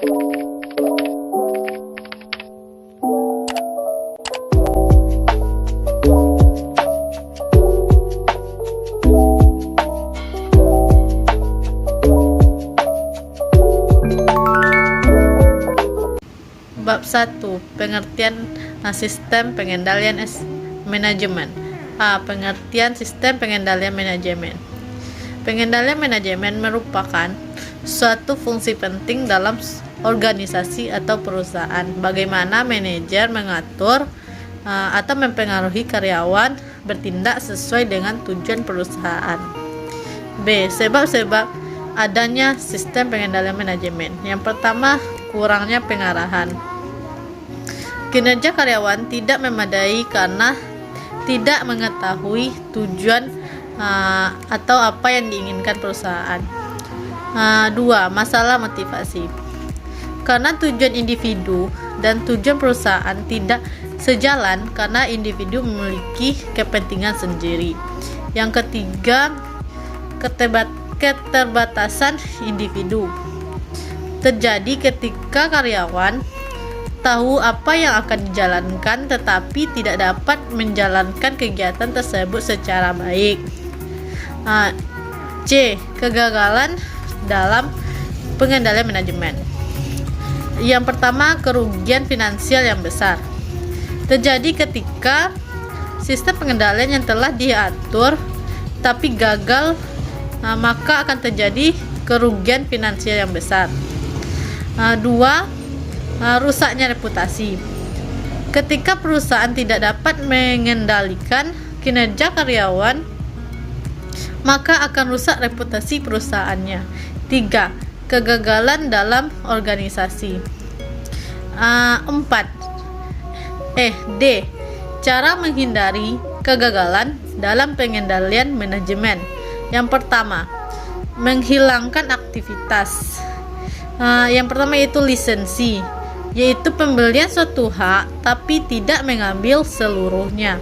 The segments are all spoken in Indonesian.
Bab 1. Pengertian sistem pengendalian manajemen. A. Pengertian sistem pengendalian manajemen. Pengendalian manajemen merupakan suatu fungsi penting dalam organisasi atau perusahaan. Bagaimana manajer mengatur atau mempengaruhi karyawan bertindak sesuai dengan tujuan perusahaan. B. Sebab-sebab adanya sistem pengendalian manajemen. Yang pertama, kurangnya pengarahan. Kinerja karyawan tidak memadai karena tidak mengetahui tujuan atau apa yang diinginkan perusahaan. 2. Masalah motivasi. Karena tujuan individu dan tujuan perusahaan tidak sejalan karena individu memiliki kepentingan sendiri. Yang ketiga, keterbatasan individu. Terjadi ketika karyawan tahu apa yang akan dijalankan tetapi tidak dapat menjalankan kegiatan tersebut secara baik. C. Kegagalan dalam pengendalian manajemen. Yang pertama, kerugian finansial yang besar. Terjadi ketika sistem pengendalian yang telah diatur tapi gagal, maka akan terjadi kerugian finansial yang besar. 2. Rusaknya reputasi. Ketika perusahaan tidak dapat mengendalikan kinerja karyawan, maka akan rusak reputasi perusahaannya. 3. Kegagalan dalam organisasi. 4. D. Cara menghindari kegagalan dalam pengendalian manajemen. Yang pertama, menghilangkan aktivitas. Yang pertama yaitu lisensi, yaitu pembelian suatu hak tapi tidak mengambil seluruhnya.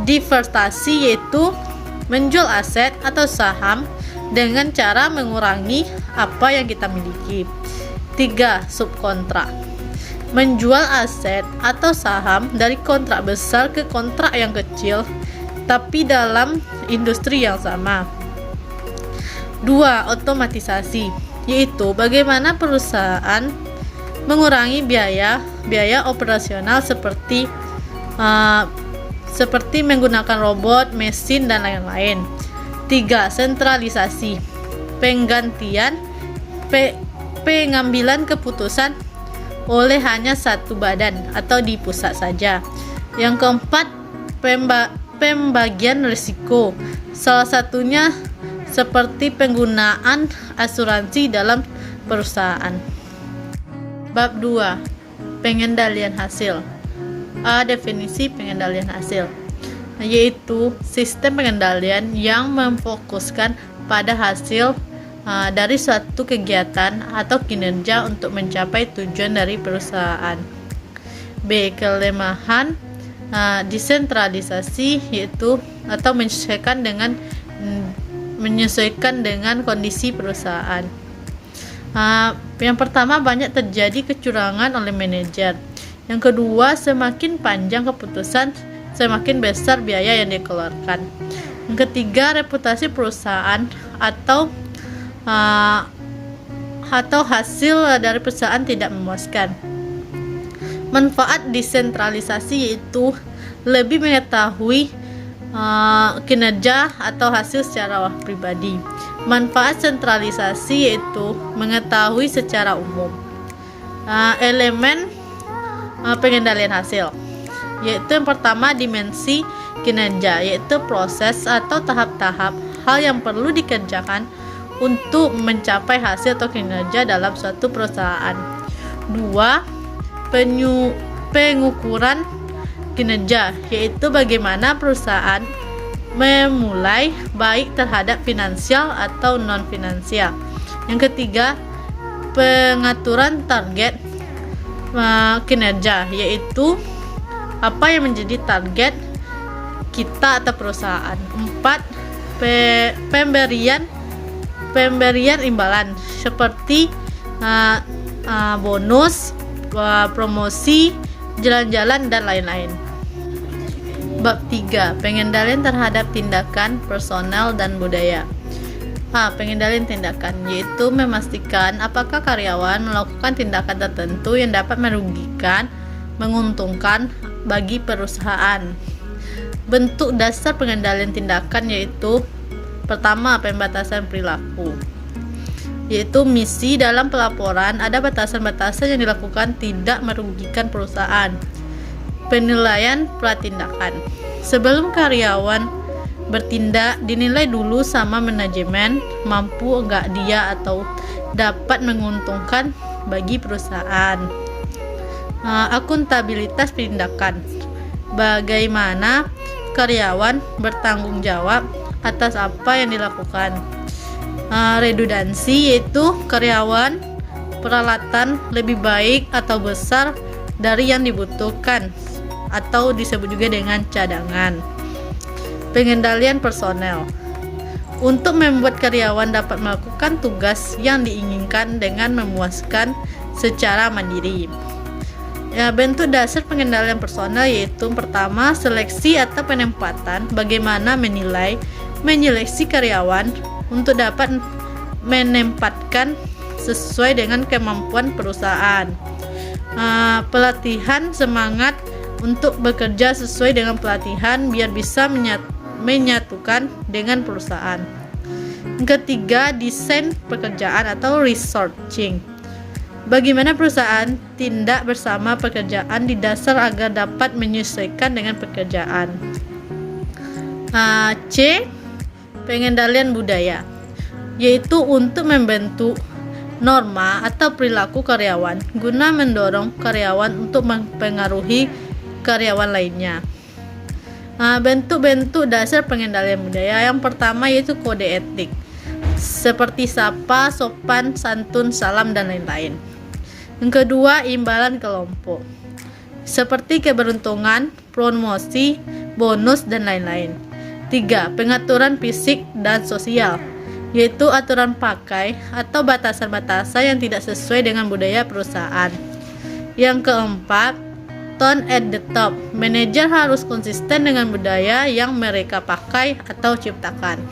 Divertasi yaitu menjual aset atau saham dengan cara mengurangi apa yang kita miliki. 3. Subkontrak. Menjual aset atau saham dari kontrak besar ke kontrak yang kecil tapi dalam industri yang sama. 2. Otomatisasi, yaitu bagaimana perusahaan mengurangi biaya operasional seperti menggunakan robot, mesin, dan lain-lain. 3. Sentralisasi, pengambilan keputusan oleh hanya satu badan atau di pusat saja. Yang keempat, pembagian risiko, salah satunya seperti penggunaan asuransi dalam perusahaan. Bab 2. Pengendalian hasil. A. Definisi pengendalian hasil, yaitu sistem pengendalian yang memfokuskan pada hasil dari suatu kegiatan atau kinerja untuk mencapai tujuan dari perusahaan. B. Kelemahan desentralisasi, yaitu atau menyesuaikan dengan kondisi perusahaan. Yang pertama, banyak terjadi kecurangan oleh manajer. Yang kedua, semakin panjang keputusan, semakin besar biaya yang dikeluarkan. Yang ketiga, reputasi perusahaan atau hasil dari perusahaan tidak memuaskan. Manfaat desentralisasi yaitu lebih mengetahui kinerja atau hasil secara pribadi. Manfaat sentralisasi yaitu mengetahui secara umum. Elemen pengendalian hasil, yaitu yang pertama, dimensi kinerja, yaitu proses atau tahap-tahap hal yang perlu dikerjakan untuk mencapai hasil atau kinerja dalam suatu perusahaan. 2. Pengukuran kinerja, yaitu bagaimana perusahaan memulai baik terhadap finansial atau non-finansial. Yang ketiga, pengaturan target kinerja, yaitu apa yang menjadi target kita atau perusahaan. 4. Pemberian imbalan, seperti uh, bonus, promosi, jalan-jalan, dan lain-lain. Bab 3. Pengendalian terhadap tindakan, personel, dan budaya. Pengendalian tindakan, yaitu memastikan apakah karyawan melakukan tindakan tertentu yang dapat merugikan, menguntungkan bagi perusahaan. Bentuk dasar pengendalian tindakan yaitu pertama, pembatasan perilaku, yaitu misi dalam pelaporan ada batasan-batasan yang dilakukan tidak merugikan perusahaan. Penilaian pratindakan, sebelum karyawan bertindak dinilai dulu sama manajemen mampu enggak dia atau dapat menguntungkan bagi perusahaan. Akuntabilitas tindakan, bagaimana karyawan bertanggung jawab atas apa yang dilakukan. Redundansi, yaitu karyawan peralatan lebih baik atau besar dari yang dibutuhkan atau disebut juga dengan cadangan. Pengendalian personel, untuk membuat karyawan dapat melakukan tugas yang diinginkan dengan memuaskan secara mandiri. Bentuk dasar pengendalian personel yaitu pertama, seleksi atau penempatan, bagaimana menilai, menyeleksi karyawan untuk dapat menempatkan sesuai dengan kemampuan perusahaan. Pelatihan, semangat untuk bekerja sesuai dengan pelatihan biar bisa menyatukan dengan perusahaan. Ketiga, desain pekerjaan atau resourcing, bagaimana perusahaan tindak bersama pekerjaan di dasar agar dapat menyesuaikan dengan pekerjaan. C. Pengendalian budaya, yaitu untuk membentuk norma atau perilaku karyawan guna mendorong karyawan untuk mempengaruhi karyawan lainnya. Bentuk-bentuk dasar pengendalian budaya, yang pertama yaitu kode etik, seperti sapa, sopan, santun, salam, dan lain-lain. Yang kedua, imbalan kelompok, seperti keberuntungan, promosi, bonus, dan lain-lain. 3. Pengaturan fisik dan sosial, yaitu aturan pakai atau batasan-batasan yang tidak sesuai dengan budaya perusahaan. Yang keempat, tone at the top, manajer harus konsisten dengan budaya yang mereka pakai atau ciptakan.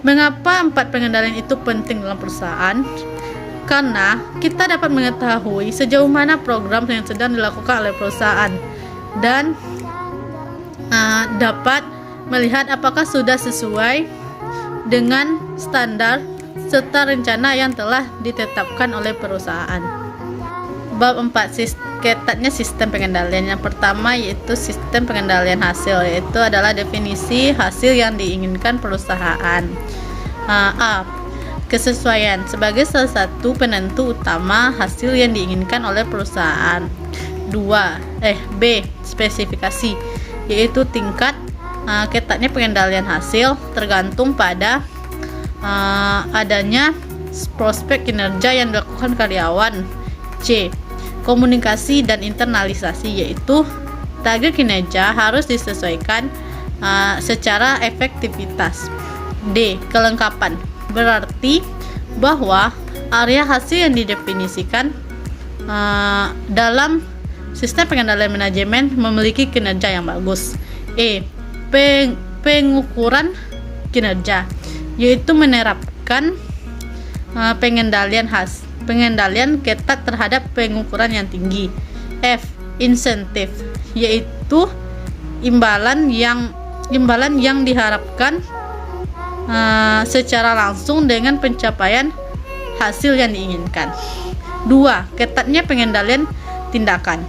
Mengapa 4 pengendalian itu penting dalam perusahaan? Karena kita dapat mengetahui sejauh mana program yang sedang dilakukan oleh perusahaan dan dapat melihat apakah sudah sesuai dengan standar serta rencana yang telah ditetapkan oleh perusahaan. Bab 4. Ketatnya sistem pengendalian. Yang pertama yaitu sistem pengendalian hasil, yaitu adalah definisi hasil yang diinginkan perusahaan. A. Kesesuaian, sebagai salah satu penentu utama hasil yang diinginkan oleh perusahaan. B. Spesifikasi, yaitu tingkat ketatnya pengendalian hasil tergantung pada adanya prospek kinerja yang dilakukan karyawan. C. Komunikasi dan internalisasi, yaitu target kinerja harus disesuaikan secara efektivitas. D. Kelengkapan, berarti bahwa area hasil yang didefinisikan dalam sistem pengendalian manajemen memiliki kinerja yang bagus. E. Pengukuran kinerja, yaitu menerapkan pengendalian ketat terhadap pengukuran yang tinggi. F. Insentif, yaitu imbalan yang diharapkan secara langsung dengan pencapaian hasil yang diinginkan. 2. Ketatnya pengendalian tindakan.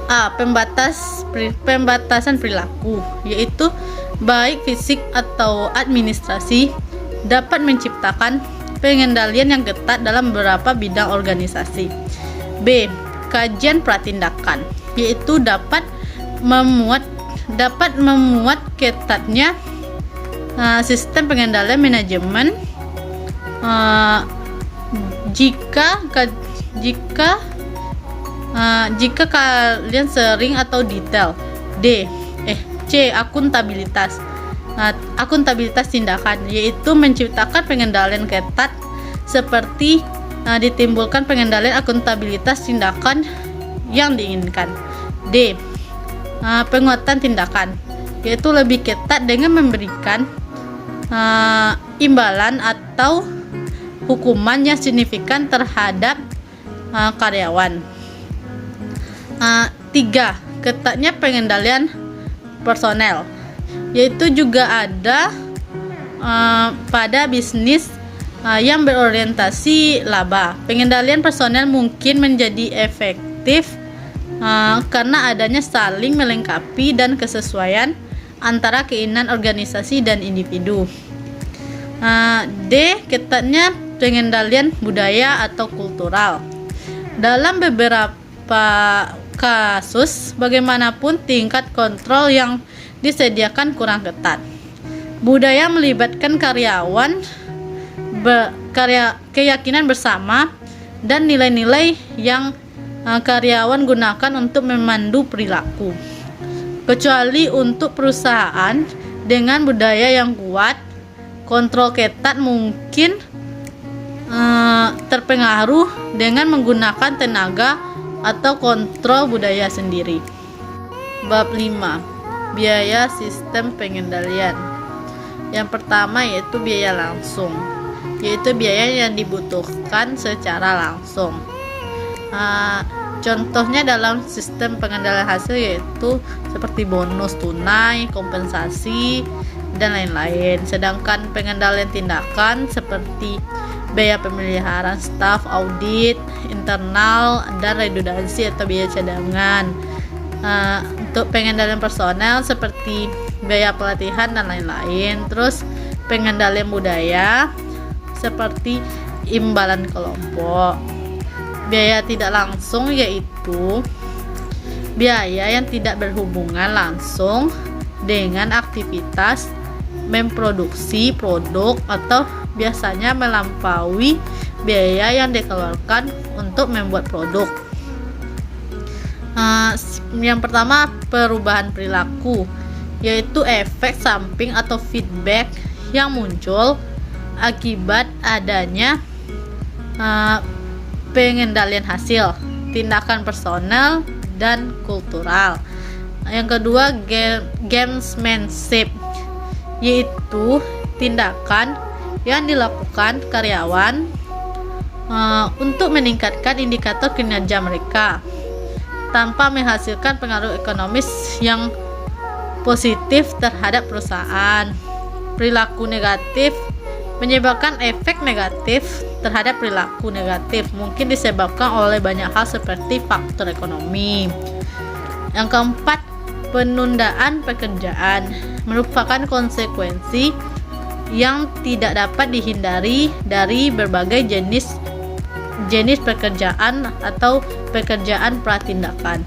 A. Pembatasan perilaku, yaitu baik fisik atau administrasi dapat menciptakan pengendalian yang ketat dalam beberapa bidang organisasi. B. Kajian pratindakan, yaitu dapat memuat ketatnya sistem pengendalian manajemen jika kalian sering atau detail. C. Akuntabilitas tindakan, yaitu menciptakan pengendalian ketat seperti ditimbulkan pengendalian akuntabilitas tindakan yang diinginkan. D. Penguatan tindakan, yaitu lebih ketat dengan memberikan imbalan atau hukuman yang signifikan terhadap karyawan. 3. Ketatnya pengendalian personel, yaitu juga ada pada bisnis yang berorientasi laba. Pengendalian personel mungkin menjadi efektif karena adanya saling melengkapi dan kesesuaian antara keinginan organisasi dan individu. D. Ketatnya pengendalian budaya atau kultural. Dalam beberapa kasus, bagaimanapun tingkat kontrol yang disediakan kurang ketat. Budaya melibatkan karyawan, keyakinan bersama, dan nilai-nilai yang karyawan gunakan untuk memandu perilaku. Kecuali untuk perusahaan dengan budaya yang kuat, kontrol ketat mungkin terpengaruh dengan menggunakan tenaga atau kontrol budaya sendiri. Bab 5. Biaya sistem pengendalian. Yang pertama yaitu biaya langsung, yaitu biaya yang dibutuhkan secara langsung. Contohnya dalam sistem pengendalian hasil yaitu seperti bonus tunai, kompensasi, dan lain-lain. Sedangkan pengendalian tindakan seperti biaya pemeliharaan staf, audit internal, dan redundansi atau biaya cadangan. Untuk pengendalian personel seperti biaya pelatihan dan lain-lain. Terus pengendalian budaya seperti imbalan kelompok. Biaya tidak langsung yaitu biaya yang tidak berhubungan langsung dengan aktivitas memproduksi produk atau biasanya melampaui biaya yang dikeluarkan untuk membuat produk. Yang pertama, perubahan perilaku, yaitu efek samping atau feedback yang muncul akibat adanya pengendalian hasil, tindakan personal, dan kultural. Yang kedua, gamesmanship, yaitu tindakan yang dilakukan karyawan untuk meningkatkan indikator kinerja mereka tanpa menghasilkan pengaruh ekonomis yang positif terhadap perusahaan. Perilaku negatif menyebabkan efek negatif terhadap perilaku negatif, mungkin disebabkan oleh banyak hal seperti faktor ekonomi. Yang keempat, penundaan pekerjaan merupakan konsekuensi yang tidak dapat dihindari dari berbagai jenis pekerjaan atau pekerjaan pratindakan.